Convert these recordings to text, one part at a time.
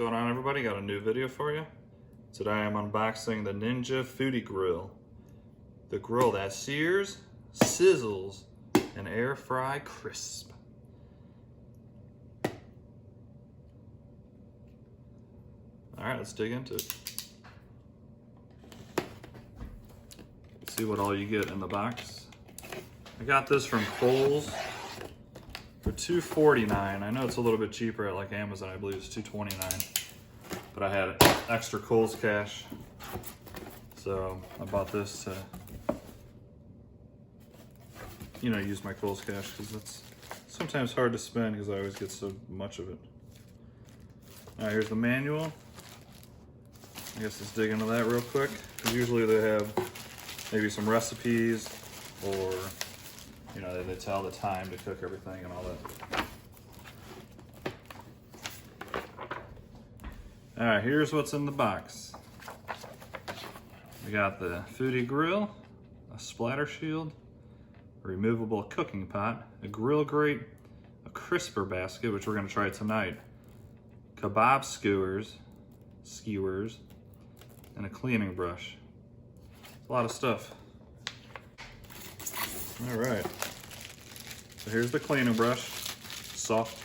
going on, everybody? Got a new video for you. Today I'm unboxing the Ninja Foodi grill. The grill that sears, sizzles, and air fry crisp. Alright, let's dig into it. Let's see what all you get in the box. I got this from Kohl's for $2.49. I know it's a little bit cheaper at like Amazon. I believe it's $2.29. But I had extra Kohl's cash, so I bought this to, use my Kohl's cash because it's sometimes hard to spend because I always get so much of it. All right, here's the manual. I guess let's dig into that real quick. Usually they have maybe some recipes or they tell the time to cook everything and all that. All right, here's what's in the box. We got the Foodi grill, a splatter shield, a removable cooking pot, a grill grate, a crisper basket, which we're gonna try tonight, kebab skewers, and a cleaning brush. A lot of stuff. All right, so here's the cleaning brush, soft.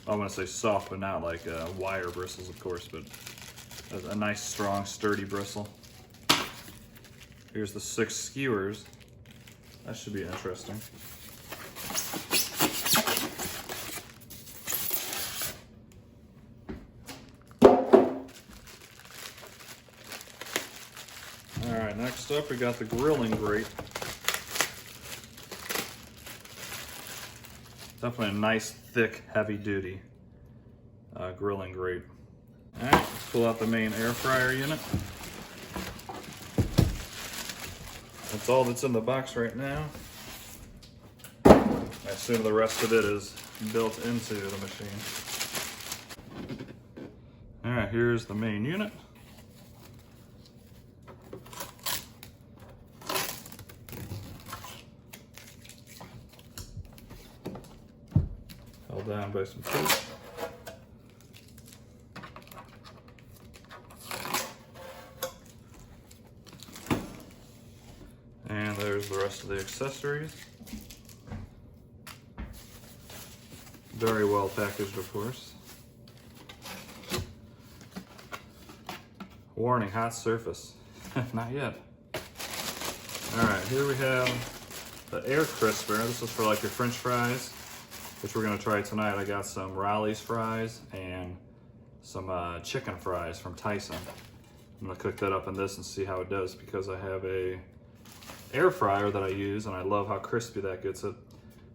I want to say soft, but not like wire bristles, of course, but a nice, strong, sturdy bristle. Here's the 6 skewers. That should be interesting. All right, next up we got the grilling grate. Definitely a nice, thick, heavy-duty grilling grate. All right, let's pull out the main air fryer unit. That's all that's in the box right now. I assume the rest of it is built into the machine. All right, here's the main unit. Held down by some tape. And there's the rest of the accessories. Very well packaged, of course. Warning, hot surface. Not yet. All right, here we have the air crisper. This is for like your French fries, which we're gonna try tonight. I got some Raleigh's fries and some chicken fries from Tyson. I'm gonna cook that up in this and see how it does because I have a air fryer that I use and I love how crispy that gets it.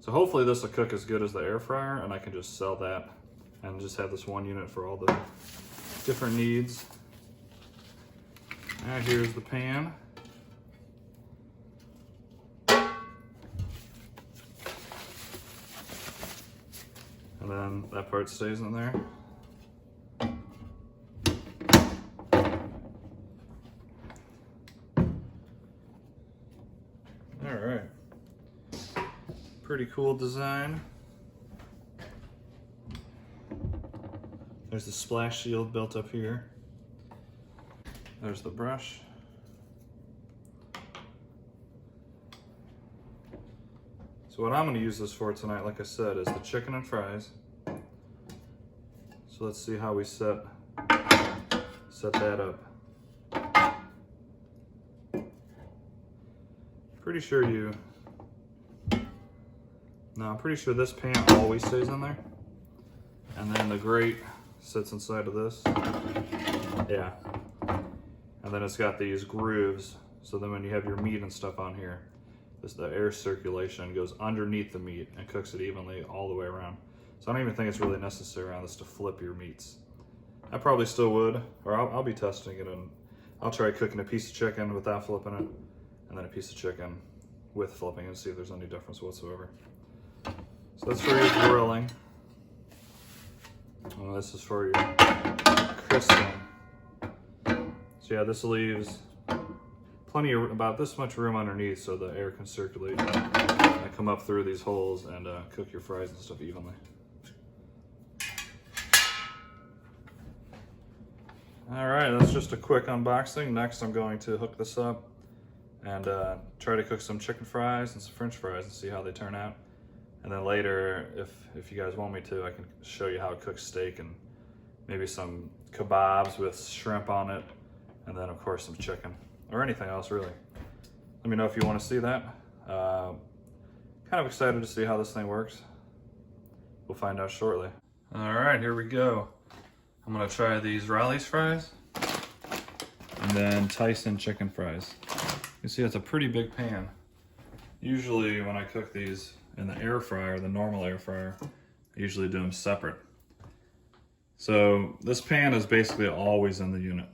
So hopefully this will cook as good as the air fryer and I can just sell that and just have this one unit for all the different needs. All right, here's the pan. And then that part stays in there. All right. Pretty cool design. There's the splash shield built up here. There's the brush. So what I'm going to use this for tonight, like I said, is the chicken and fries. So let's see how we set that up. I'm pretty sure this pan always stays in there. And then the grate sits inside of this. Yeah. And then it's got these grooves. So then when you have your meat and stuff on here, the air circulation goes underneath the meat and cooks it evenly all the way around. So I don't even think it's really necessary on this to flip your meats. I probably still would, or I'll be testing it and I'll try cooking a piece of chicken without flipping it, and then a piece of chicken with flipping and see if there's any difference whatsoever. So that's for your grilling. And this is for your crisping. So yeah, this leaves plenty of, about this much room underneath so the air can circulate and come up through these holes and cook your fries and stuff evenly. All right, that's just a quick unboxing. Next, I'm going to hook this up and try to cook some chicken fries and some French fries and see how they turn out. And then later, if you guys want me to, I can show you how to cook steak and maybe some kebabs with shrimp on it, and then of course some chicken or anything else really. Let me know if you want to see that. Kind of excited to see how this thing works. We'll find out shortly. All right, here we go. I'm gonna try these Raleigh's fries and then Tyson chicken fries. You see, it's a pretty big pan. Usually when I cook these in the air fryer, the normal air fryer, I usually do them separate. So this pan is basically always in the unit.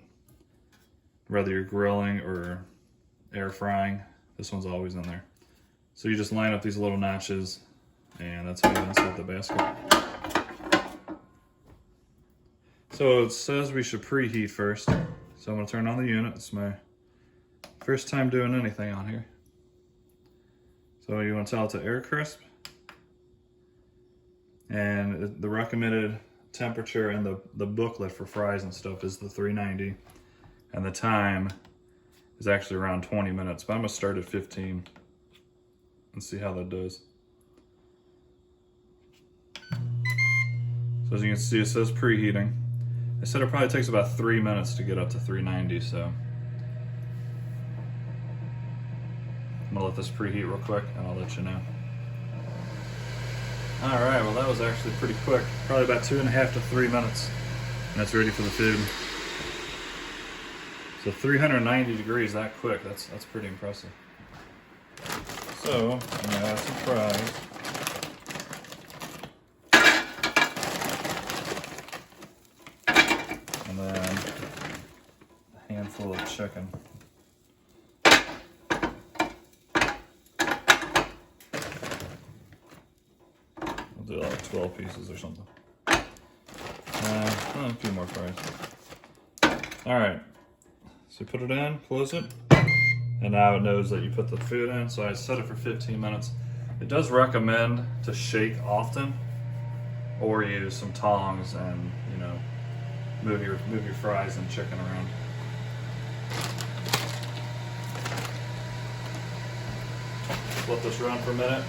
Whether you're grilling or air frying, this one's always in there. So you just line up these little notches and that's how you insert the basket. So it says we should preheat first. So I'm gonna turn on the unit. It's my first time doing anything on here. So you want to tell it to air crisp. And the recommended temperature in the booklet for fries and stuff is the 390. And the time is actually around 20 minutes, but I'm gonna start at 15 and see how that does. So as you can see, it says preheating. They said it probably takes about 3 minutes to get up to 390, so I'm gonna let this preheat real quick and I'll let you know. All right, well that was actually pretty quick. Probably about 2.5 to 3 minutes and it's ready for the food. So 390 degrees that quick, that's pretty impressive. So I'm gonna add some fries. And then a handful of chicken. Do like 12 pieces or something. A few more fries. All right, so you put it in, close it, and now it knows that you put the food in. So I set it for 15 minutes. It does recommend to shake often, or use some tongs and move your fries and chicken around. Let this run for a minute.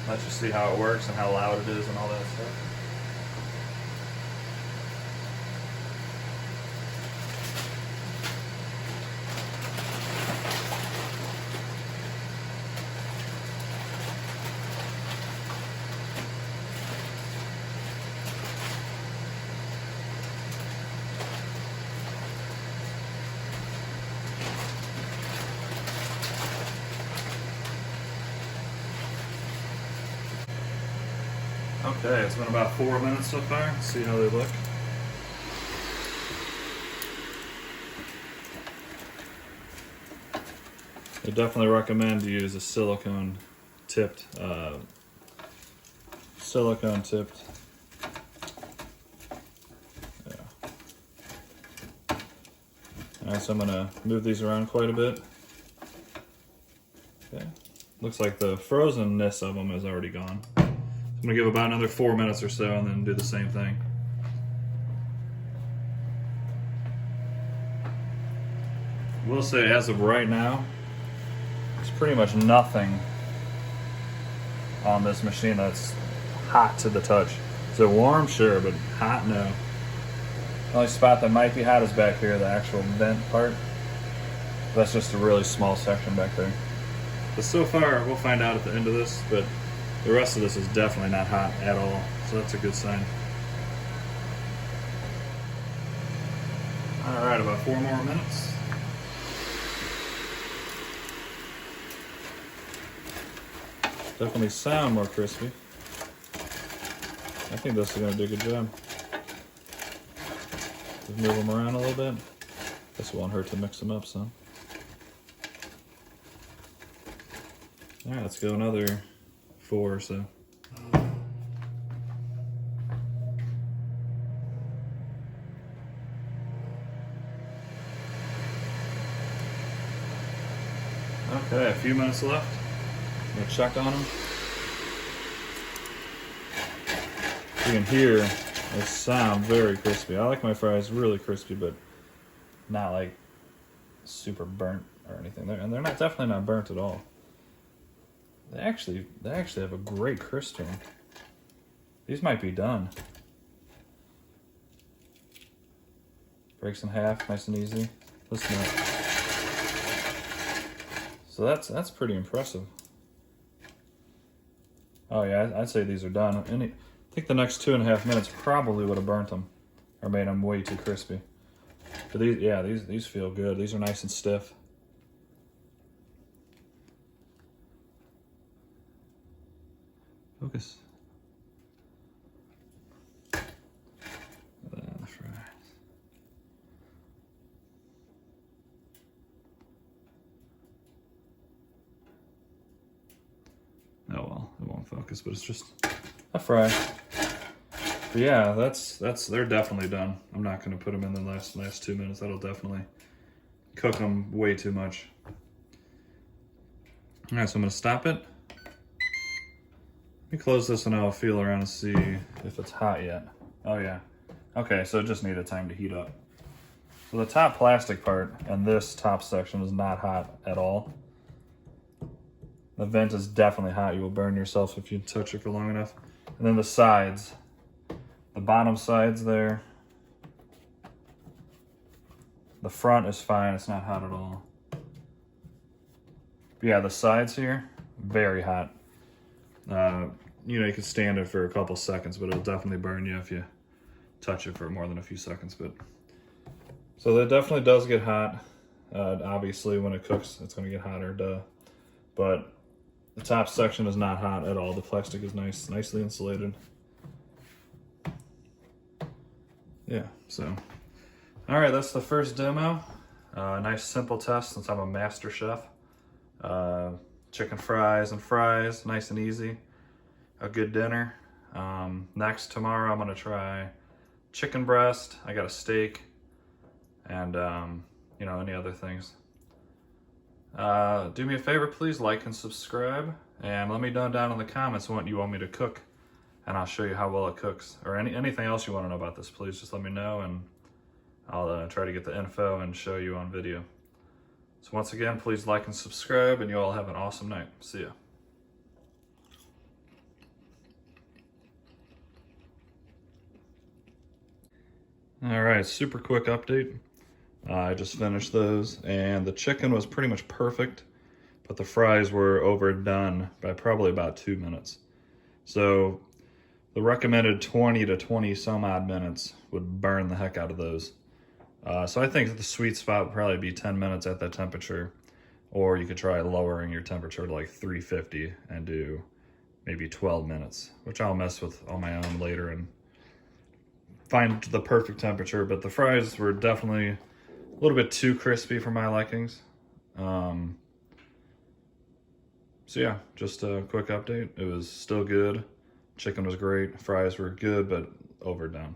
Let you see how it works and how loud it is and all that stuff. Okay, it's been about 4 minutes so far. Let's see how they look. I definitely recommend to use a silicone tipped. Yeah. Alright, so I'm gonna move these around quite a bit. Okay. Looks like the frozenness of them is already gone. I'm gonna give about another 4 minutes or so and then do the same thing. I will say, as of right now, there's pretty much nothing on this machine that's hot to the touch. Is it warm? Sure, but hot? No. The only spot that might be hot is back here, the actual vent part. That's just a really small section back there. But so far, we'll find out at the end of this, but the rest of this is definitely not hot at all, so that's a good sign. All right, about 4 more minutes. Definitely sound more crispy. I think this is gonna do a good job. Just move them around a little bit. This won't hurt to mix them up some. All right, let's go another 4 or so. Okay, a few minutes left. I'm gonna check on them. You can hear they sound very crispy. I like my fries really crispy, but not like super burnt or anything. And they're not definitely not burnt at all. They actually have a great crisp to them. These might be done. Breaks in half, nice and easy. Listen to that. So that's pretty impressive. Oh yeah, I'd say these are done. I think the next 2.5 minutes probably would have burnt them or made them way too crispy. But these feel good. These are nice and stiff. Focus. The fries. Oh well, it won't focus, but it's just a fry. But yeah, they're definitely done. I'm not going to put them in the last 2 minutes. That'll definitely cook them way too much. All right, so I'm going to stop it. Let me close this and I'll feel around and see if it's hot yet. Oh yeah. Okay, so it just needed time to heat up. So the top plastic part and this top section is not hot at all. The vent is definitely hot. You will burn yourself if you touch it for long enough. And then the sides, the bottom sides there. The front is fine, it's not hot at all. But yeah, the sides here, very hot. You know, you can stand it for a couple seconds, but it'll definitely burn you if you touch it for more than a few seconds. But so that definitely does get hot. Obviously, when it cooks, it's going to get hotter, duh. But the top section is not hot at all. The plastic is nicely insulated. Yeah, so. All right, that's the first demo. Nice simple test since I'm a master chef. Chicken fries and fries, nice and easy. A good dinner. Next, tomorrow, I'm gonna try chicken breast. I got a steak and, you know, any other things. Do me a favor, please like and subscribe, and let me know down in the comments what you want me to cook, and I'll show you how well it cooks. Or anything else you want to know about this, please just let me know, and I'll try to get the info and show you on video. So once again, please like and subscribe, and you all have an awesome night. See ya. All right, super quick update. I just finished those, and the chicken was pretty much perfect, but the fries were overdone by probably about 2 minutes. So the recommended 20 to 20 some odd minutes would burn the heck out of those. So I think the sweet spot would probably be 10 minutes at that temperature, or you could try lowering your temperature to like 350 and do maybe 12 minutes, which I'll mess with on my own later and find the perfect temperature. But the fries were definitely a little bit too crispy for my likings. So yeah, just a quick update. It was still good. Chicken was great. Fries were good, but overdone.